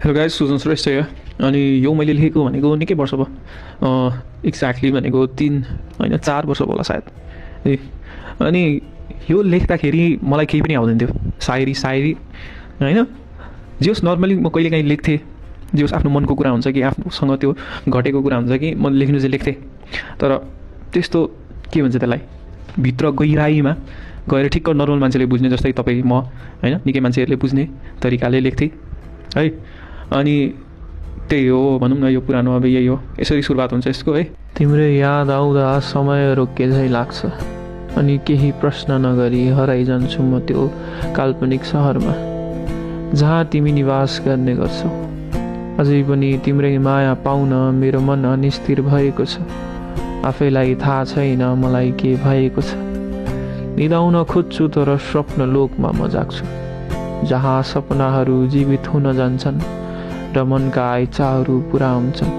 Hello guys, Sujan Shrestha हो। अनि यो मैले लेखेको भनेको निकै वर्ष भयो, एक्ज्याक्टली भनेको 3 होइन 4 वर्ष होला सायद। ए अनि यो लेख्दाखेरि मलाई केही पनि आउँदैन थियो, सायरी होइन। जे होस् नर्मली म कहिलेकाहीँ लेख्थेँ, जे होस् आफ्नो मनको कुरा हुन्छ कि आफूसँग त्यो घटेको कुरा हुन्छ कि म लेख्नु चाहिँ लेख्थेँ। तर त्यस्तो के भन्छ त्यसलाई, भित्र गहिराइमा गएर ठिक्क नर्मल मान्छेले बुझ्ने जस्तै तपाईँ म होइन निकै मान्छेहरूले बुझ्ने तरिकाले लेख्थेँ है। अनि त्यही हो भनौँ न, यो पुरानो अब यही हो, यसरी सुरुवात हुन्छ यसको है। तिम्रो याद आउँदा समय रोके झै लाग्छ अनि केही प्रश्न नगरी हराइजान्छु म त्यो काल्पनिक सहरमा जहाँ तिमी निवास गर्ने गर्छौ। अझै पनि तिम्रै माया पाउन मेरो मन अनिस्थिर भएको छ। आफैलाई थाहा छैन मलाई के भएको छ। निदाउन खोज्छु तर स्वप्न लोकमा म जाग्छु, जहाँ सपनाहरू जीवित हुन जान्छन् र मनका इच्छाहरू पुरा हुन्छन्,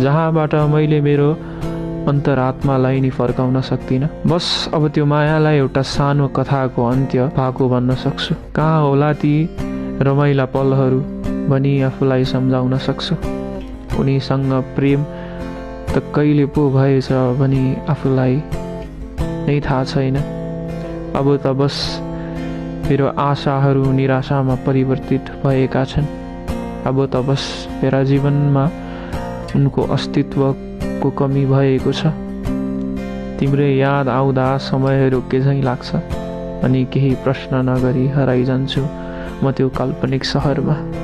जहाँबाट मैले मेरो अन्तरात्मालाई नि फर्काउन सक्दिनँ। बस अब त्यो मायालाई एउटा सानो कथाको अन्त्य भएको भन्न सक्छु। कहाँ होला ती रमाइला पलहरू भनी आफूलाई सम्झाउन सक्छु। उनीसँग प्रेम त कहिले पो भएछ भनी आफूलाई नै थाहा छैन। अब त बस मेरो आशाहरू निराशामा परिवर्तित भएका छन्। अब त बस मेरा जीवनमा उनको अस्तित्वको कमी भएको छ। तिम्रै याद आउँदा समय रोके झैँ लाग्छ अनि केही प्रश्न नगरी हराइजान्छु म त्यो काल्पनिक सहरमा।